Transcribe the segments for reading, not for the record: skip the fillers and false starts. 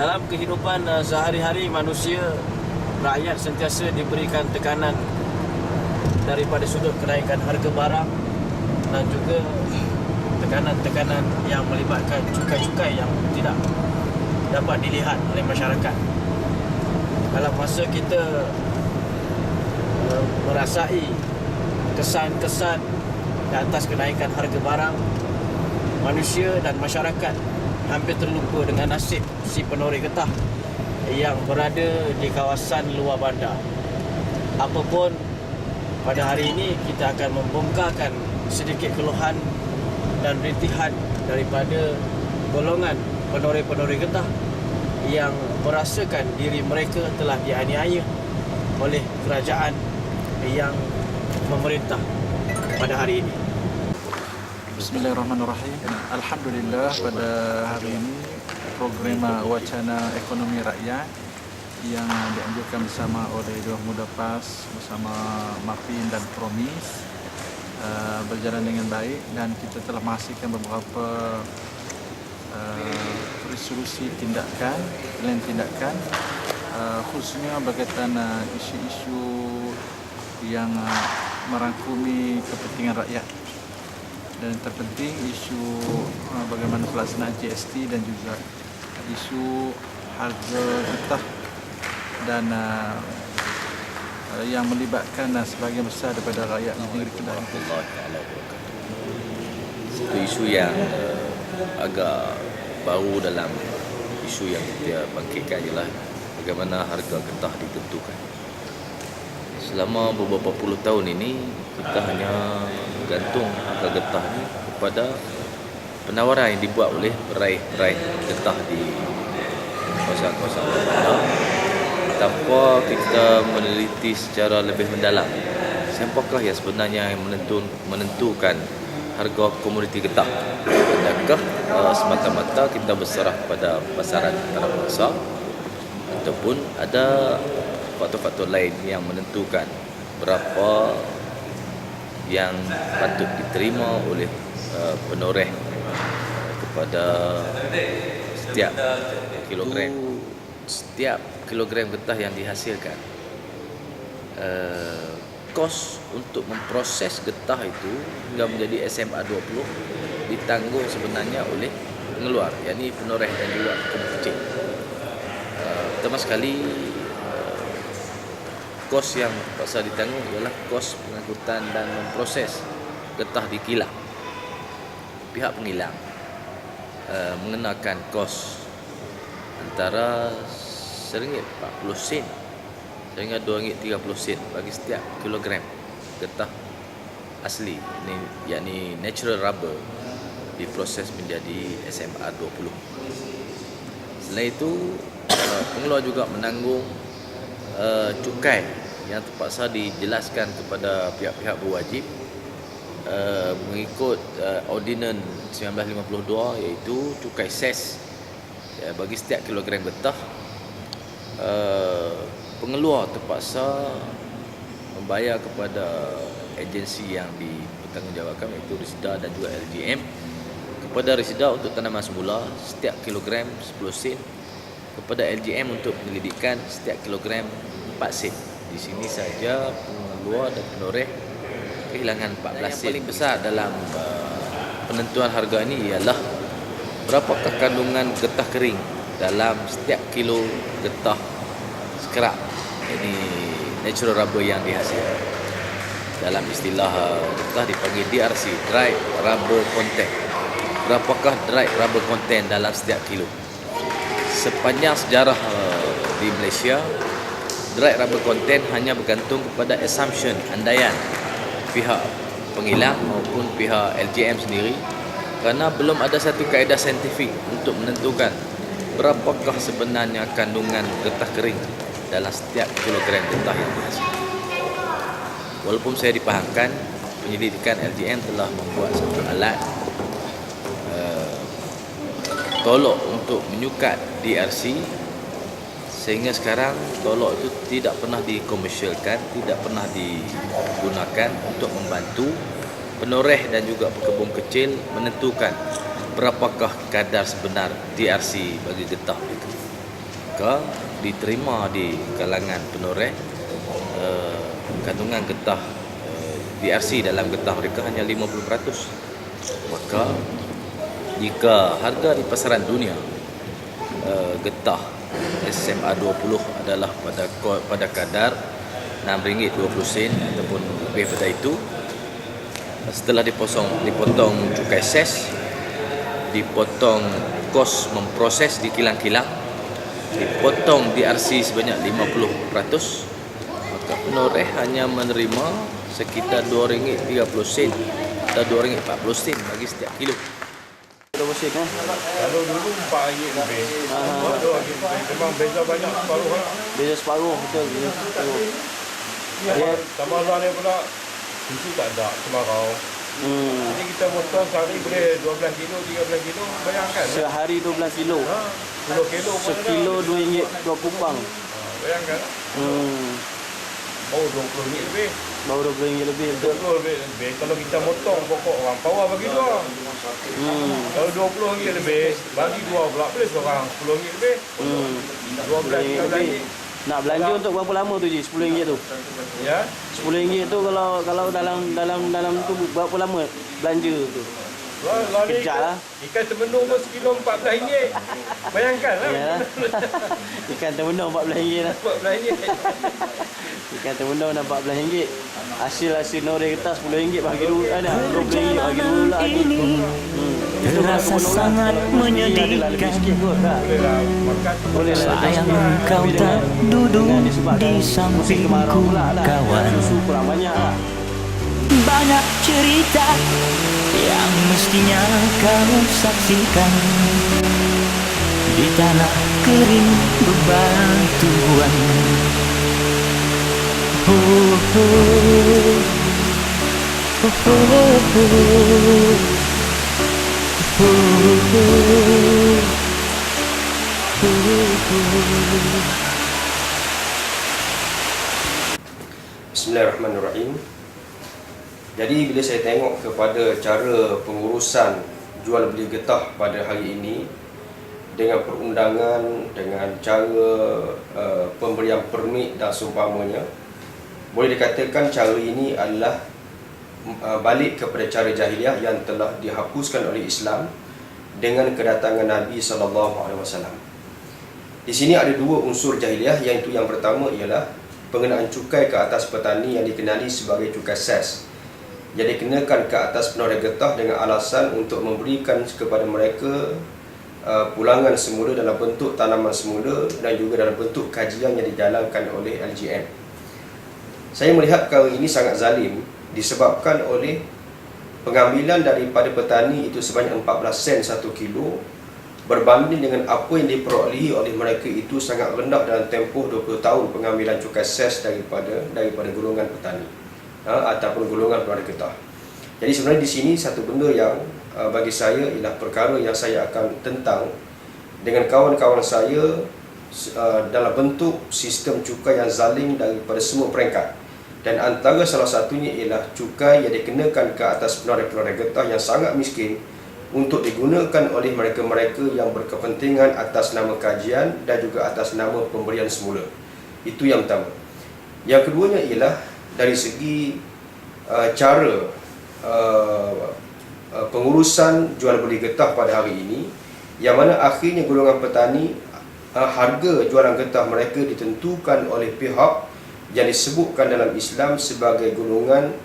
Dalam kehidupan sehari-hari manusia, rakyat sentiasa diberikan tekanan daripada sudut kenaikan harga barang dan juga tekanan-tekanan yang melibatkan cukai-cukai yang tidak dapat dilihat oleh masyarakat. Dalam masa kita merasai kesan-kesan di atas kenaikan harga barang, manusia dan masyarakat hampir terlupa dengan nasib si penoreh getah yang berada di kawasan luar bandar. Apapun, pada hari ini kita akan membongkarkan sedikit keluhan dan rintihan daripada golongan penoreh-penoreh getah yang merasakan diri mereka telah dianiaya oleh kerajaan yang memerintah pada hari ini. Bismillahirrahmanirrahim. Alhamdulillah, pada hari ini program wacana ekonomi rakyat yang dianjurkan bersama oleh Dua Muda PAS bersama Mafin dan Promis berjalan dengan baik, dan kita telah menghasilkan beberapa resolusi tindakan, plan tindakan khususnya berkaitan isu-isu yang merangkumi kepentingan rakyat. Dan terpenting isu bagaimana pelaksanaan GST dan juga isu harga getah dan yang melibatkan sebahagian besar daripada rakyat negeri Kedah. Satu isu yang agak baru dalam isu yang kita bangkitkan ialah bagaimana harga getah ditentukan. Selama beberapa puluh tahun ini kita hanya bergantung harga getah ni kepada penawaran yang dibuat oleh peraih-peraih getah di kawasan-kawasan bandar tanpa kita meneliti secara lebih mendalam siapakah yang sebenarnya yang menentukan harga komoditi getah. Adakah semata-mata kita berserah pada pasaran antarabangsa ataupun ada faktor-faktor lain yang menentukan berapa yang patut diterima oleh penoreh kepada setiap kilogram getah yang dihasilkan. Kos untuk memproses getah itu hingga menjadi SMA 20 ditanggung sebenarnya oleh pengeluar, yakni penoreh dan juga pekebun kecil. Pertama sekali, kos yang terpaksa ditanggung ialah kos pengangkutan dan memproses getah di kilang. Pihak pengilang mengenakan kos antara RM1.40 sehingga RM2.30 bagi setiap kilogram getah asli, yakni natural rubber, diproses menjadi SMA 20. Selain itu, pengeluar juga menanggung cukai yang terpaksa dijelaskan kepada pihak-pihak berwajib mengikut Ordinan 1952, iaitu cukai ses bagi setiap kilogram getah. Pengeluar terpaksa membayar kepada agensi yang dipertanggungjawabkan, iaitu Risda dan juga LGM. Kepada Risda untuk tanaman semula setiap kilogram 10 sen, kepada LGM untuk penyelidikan setiap kilogram 4 sen. Di sini saja pengeluar dan penoreh kehilangan 14 sen. Yang paling besar dalam penentuan harga ini ialah berapakah kandungan getah kering dalam setiap kilo getah scrap, ini natural rubber yang dihasilkan. Dalam istilah getah dipanggil DRC, dry rubber content. Berapakah dry rubber content dalam setiap kilo? Sepanjang sejarah di Malaysia, dry rubber content hanya bergantung kepada assumption, andaian pihak pengilang maupun pihak LGM sendiri, kerana belum ada satu kaedah saintifik untuk menentukan berapakah sebenarnya kandungan getah kering dalam setiap kilogram getah yang dihasilkan. Walaupun saya dipahamkan penyelidikan LGM telah membuat satu alat tolok untuk menyukat DRC, sehingga sekarang tolok itu tidak pernah dikomersialkan, tidak pernah digunakan untuk membantu penoreh dan juga pekebun kecil menentukan berapakah kadar sebenar DRC bagi getah itu. maka diterima di kalangan penoreh kandungan getah DRC dalam getah mereka hanya 50%. Maka jika harga di pasaran dunia getah SMA 20 adalah pada kadar RM6.20 ataupun lebih pada itu, setelah dipotong cukai ses, dipotong kos memproses di kilang-kilang, dipotong DRC sebanyak 50%, maka penoreh hanya menerima sekitar RM2.30 atau RM2.40 bagi setiap kilo. Musim Kalau dulu RM4 lebih. RM2 lebih. Memang beza banyak separuh lah. beza separuh, betul, beza separuh. Tambah luar ni pula susu tak ada kemarau. Jadi kita potong sehari boleh 12 kilo, 13 kilo. Bayangkan. Sehari 12 kilo. 10 kilo pun Sekilo RM2 2 kupang. bayangkan. Oh RM20 lebih. Baru RM20 lebih, betul. RM20 lebih. Kalau kita potong pokok orang power bagi dua. Kalau RM20 lebih, bagi dua pula boleh seorang RM10 lebih. 12 lebih. Nak belanja untuk berapa lama tu je RM10 tu? Ya. RM10 tu kalau dalam tu berapa lama belanja tu? Lah ni Kejap lah. ikan termenung pun sekilo RM14. Bayangkan lah. Ya. Ikan termenung RM14 lah. RM14. Ikan termenung dah RM14. Hasil noreh getah RM10 bagi dulu ada. RM20 bagi dulu lah lagi. Terasa sangat menyedihkan. Sayang kau tak duduk di sampingku kawan. Banyak cerita yang mestinya kau saksikan di tanah kering bebatuan. Oh, oh, oh, oh, oh. Bismillahirrahmanirrahim. Jadi bila saya tengok kepada cara pengurusan jual beli getah pada hari ini dengan perundangan, dengan cara pemberian permit dan seumpamanya, boleh dikatakan cara ini adalah balik kepada cara jahiliah yang telah dihapuskan oleh Islam dengan kedatangan Nabi SAW. Di sini ada dua unsur jahiliah, iaitu yang pertama ialah pengenaan cukai ke atas petani yang dikenali sebagai cukai ses, yang dikenakan ke atas penoreh getah dengan alasan untuk memberikan kepada mereka pulangan semula dalam bentuk tanaman semula dan juga dalam bentuk kajian yang dijalankan oleh LGM. Saya melihat perkara ini sangat zalim disebabkan oleh pengambilan daripada petani itu sebanyak 14 sen 1 kilo berbanding dengan apa yang diperolehi oleh mereka itu sangat rendah dalam tempoh 20 tahun pengambilan cukai ses daripada golongan petani ataupun golongan penoreh getah. Jadi sebenarnya di sini satu benda yang bagi saya ialah perkara yang saya akan tentang dengan kawan-kawan saya dalam bentuk sistem cukai yang zalim daripada semua peringkat. Dan antara salah satunya ialah cukai yang dikenakan ke atas penoreh-penoreh getah yang sangat miskin untuk digunakan oleh mereka-mereka yang berkepentingan atas nama kajian dan juga atas nama pemberian semula. Itu yang pertama. Yang keduanya ialah dari segi cara pengurusan jual beli getah pada hari ini, yang mana akhirnya golongan petani harga jualan getah mereka ditentukan oleh pihak yang disebutkan dalam Islam sebagai golongan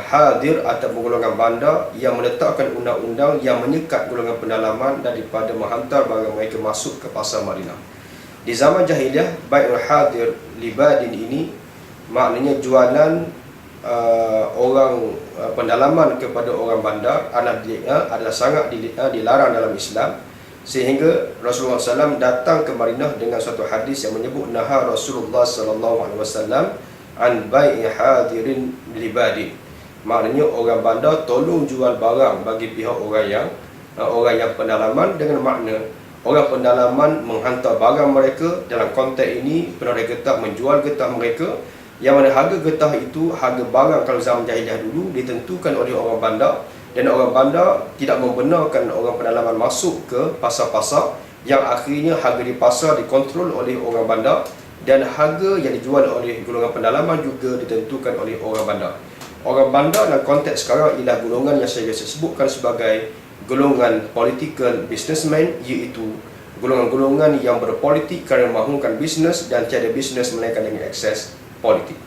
hadir atau golongan bandar yang meletakkan undang-undang yang menyekat golongan pendalaman daripada menghantar barang mereka masuk ke pasar Madinah. Di zaman jahiliah, bai'ul hadir libadin ini maknanya jualan orang pendalaman kepada orang bandar adalah sangat dilarang dalam Islam. Sehingga Rasulullah SAW datang ke Madinah dengan suatu hadis yang menyebut naha Rasulullah SAW an bai'i hadirin libadin. Maknanya orang bandar tolong jual barang bagi pihak orang yang pendalaman, dengan makna orang pendalaman menghantar barang mereka. Dalam konteks ini penoreh getah menjual getah mereka, yang mana harga getah itu, harga barang kalau zaman jahiliah dulu ditentukan oleh orang bandar, dan orang bandar tidak membenarkan orang pendalaman masuk ke pasar-pasar yang akhirnya harga di pasar dikontrol oleh orang bandar dan harga yang dijual oleh golongan pendalaman juga ditentukan oleh orang bandar. Orang bandar dalam konteks sekarang ialah golongan yang saya biasa sebutkan sebagai golongan political businessman, iaitu golongan-golongan yang berpolitik kerana memahungkan bisnes dan tiada bisnes melainkan dengan akses politik.